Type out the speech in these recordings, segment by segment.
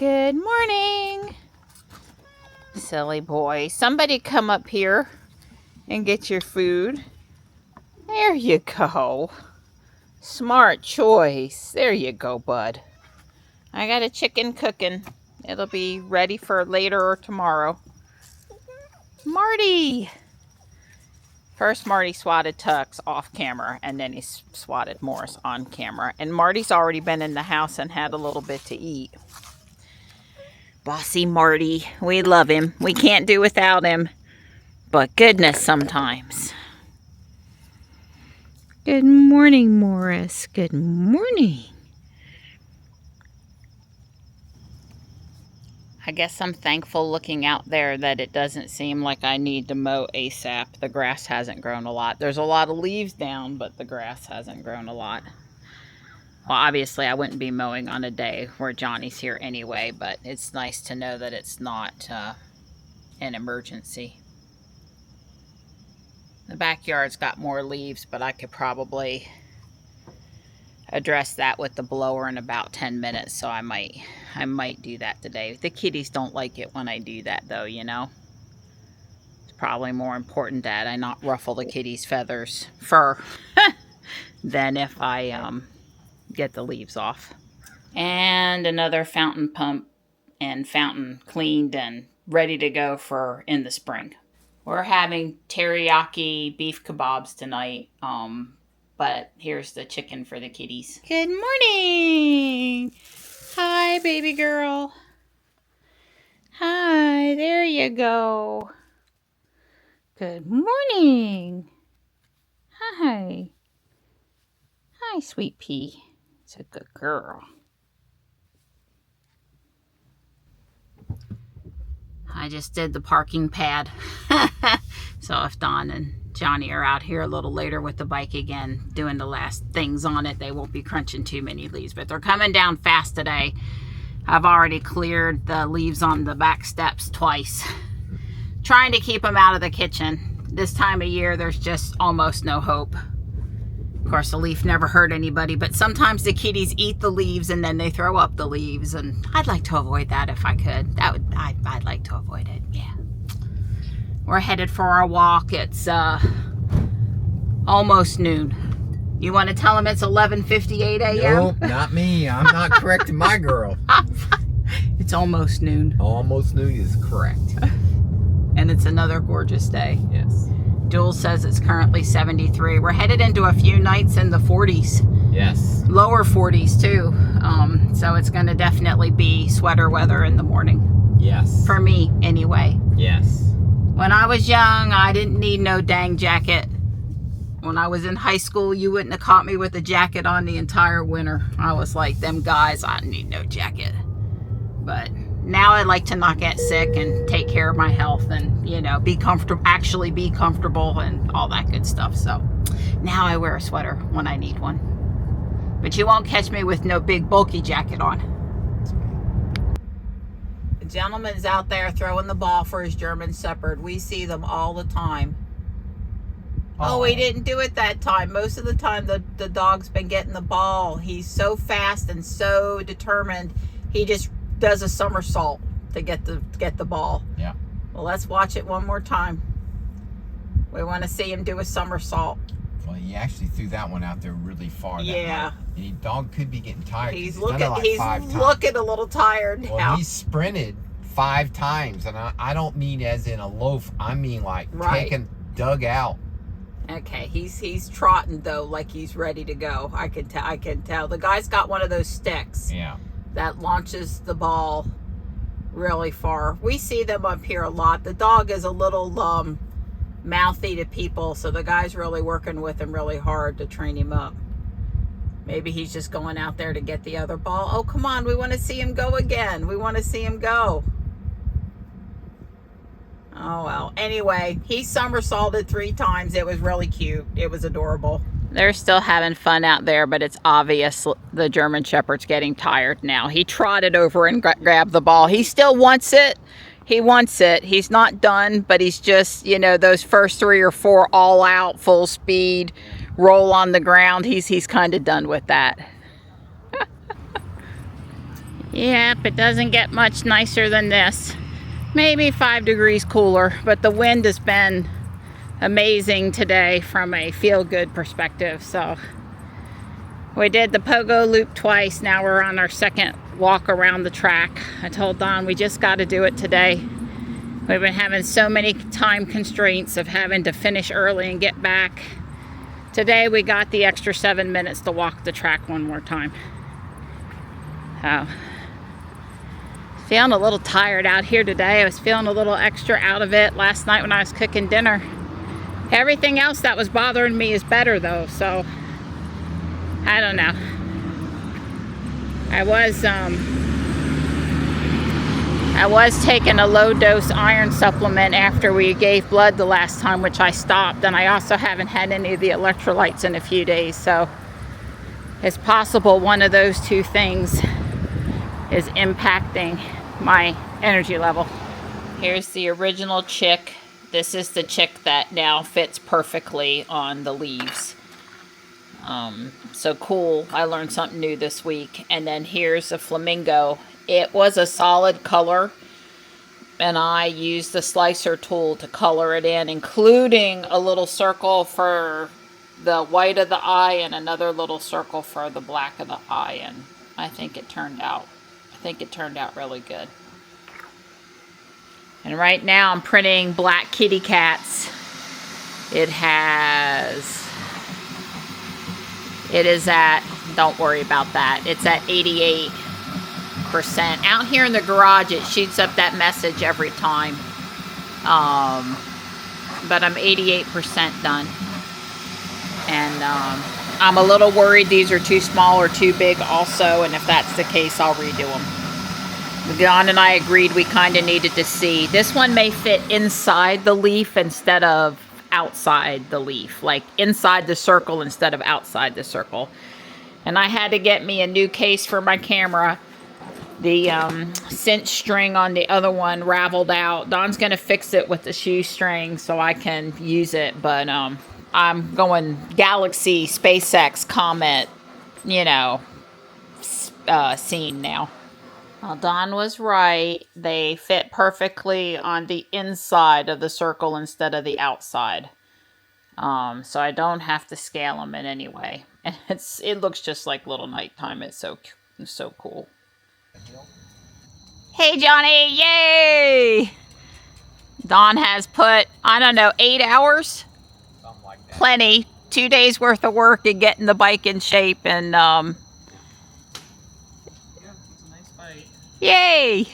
Good morning. Silly boy. Somebody come up here and get your food. There you go. Smart choice. There you go, bud. I got a chicken cooking. It'll be ready for later or tomorrow. Marty! First, Marty swatted Tux off camera, and then he swatted Morris on camera. And Marty's already been in the house and had a little bit to eat. Bossy Marty. We love him. We can't do without him. But goodness, sometimes. Good morning, Morris. Good morning. I guess I'm thankful looking out there that it doesn't seem like I need to mow ASAP. The grass hasn't grown a lot. There's a lot of leaves down, but the grass hasn't grown a lot. Well, obviously I wouldn't be mowing on a day where Johnny's here anyway, but it's nice to know that it's not an emergency. The backyard's got more leaves, but I could probably address that with the blower in about 10 minutes, so I might do that today. The kitties don't like it when I do that, though, you know. It's probably more important that I not ruffle the kitties' fur than if I get the leaves off. And another fountain pump and fountain cleaned and ready to go for in the spring. We're having teriyaki beef kebabs tonight. But here's the chicken for the kitties. Good morning. Hi, baby girl. Hi, there you go. Good morning. Hi. Hi, sweet pea. It's a good girl. I just did the parking pad. So if Dawn and Johnny are out here a little later with the bike again, doing the last things on it, they won't be crunching too many leaves, but they're coming down fast today. I've already cleared the leaves on the back steps twice, trying to keep them out of the kitchen. This time of year, there's just almost no hope. Of course, a leaf never hurt anybody, but sometimes the kitties eat the leaves and then they throw up the leaves, and I'd like to avoid that if I could. I'd like to avoid it, yeah. We're headed for our walk. It's almost noon. You want to tell them it's 11:58 a.m.? Nope, not me. I'm not correcting my girl. It's almost noon. Almost noon is correct. And it's another gorgeous day. Yes. Jules says it's currently 73. We're headed into a few nights in the 40s. Yes. Lower 40s too. So it's going to definitely be sweater weather in the morning. Yes. For me, anyway. Yes. When I was young, I didn't need no dang jacket. When I was in high school, you wouldn't have caught me with a jacket on the entire winter. I was like, them guys, I need no jacket. But now I like to not get sick and take care of my health and, you know, be comfortable, actually be comfortable and all that good stuff. So now I wear a sweater when I need one. But you won't catch me with no big bulky jacket on. The gentleman's out there throwing the ball for his German Shepherd. We see them all the time. Oh, he didn't do it that time. Most of the time, the dog's been getting the ball. He's so fast and so determined. He just does a somersault to get the ball. Yeah. Well, let's watch it one more time. We want to see him do a somersault. Well, he actually threw that one out there really far. Yeah. And the dog could be getting tired. He's looking a little tired now. Well, he sprinted 5 times, and I don't mean as in a loaf. I mean like taking dug out. Okay, he's trotting though, like he's ready to go. I can tell. The guy's got one of those sticks. Yeah. That launches the ball really far. We see them up here a lot. The dog is a little mouthy to people, so the guy's really working with him really hard to train him up. Maybe he's just going out there to get the other ball. Oh, come on, we want to see him go again. We want to see him go. Oh, well. Anyway, he somersaulted 3 times. It was really cute. It was adorable. They're still having fun out there, but it's obvious the German Shepherd's getting tired now. He trotted over and grabbed the ball. He still wants it. He wants it. He's not done, but he's just, you know, those first 3 or 4 all out, full speed, roll on the ground. He's kind of done with that. Yep, it doesn't get much nicer than this. Maybe 5 degrees cooler, but the wind has been amazing today from a feel-good perspective. So we did the pogo loop twice. Now we're on our second walk around the track. I told Don we just got to do it today. We've been having so many time constraints of having to finish early and get back. Today we got the extra 7 minutes to walk the track one more time. So, feeling a little tired out here today. I was feeling a little extra out of it last night when I was cooking dinner. Everything else that was bothering me is better though, so I don't know. I was taking a low dose iron supplement after we gave blood the last time, which I stopped, and I also haven't had any of the electrolytes in a few days, so it's possible one of those two things is impacting my energy level. Here's the original chick. This is the chick that now fits perfectly on the leaves. So cool. I learned something new this week. And then here's a flamingo. It was a solid color, and I used the slicer tool to color it in, including a little circle for the white of the eye and another little circle for the black of the eye. And I think it turned out really good. And right now I'm printing black kitty cats. It is at, don't worry about that, it's at 88%. Out here in the garage it shoots up that message every time. But I'm 88% done. And I'm a little worried these are too small or too big also, and if that's the case I'll redo them. Don and I agreed we kind of needed to see. This one may fit inside the leaf instead of outside the leaf, like inside the circle instead of outside the circle. And I had to get me a new case for my camera. The cinch string on the other one raveled out. Don's gonna fix it with the shoestring so I can use it, but I'm going Galaxy, SpaceX, Comet, you know, scene now. Well, Don was right. They fit perfectly on the inside of the circle instead of the outside. So I don't have to scale them in any way. And it looks just like little nighttime. It's so cool. Hey, Johnny! Yay! Don has put, I don't know, 8 hours? Something like that. Plenty. 2 days worth of work and getting the bike in shape, and yay!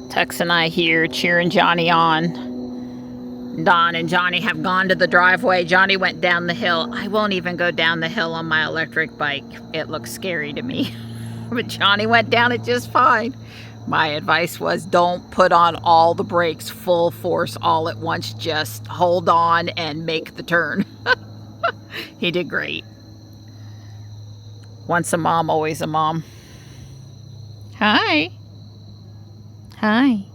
Tux and I here cheering Johnny on. Don and Johnny have gone to the driveway. Johnny went down the hill. I won't even go down the hill on my electric bike. It looks scary to me. But Johnny went down it just fine. My advice was don't put on all the brakes full force all at once. Just hold on and make the turn. He did great. Once a mom, always a mom. Hi. Hi.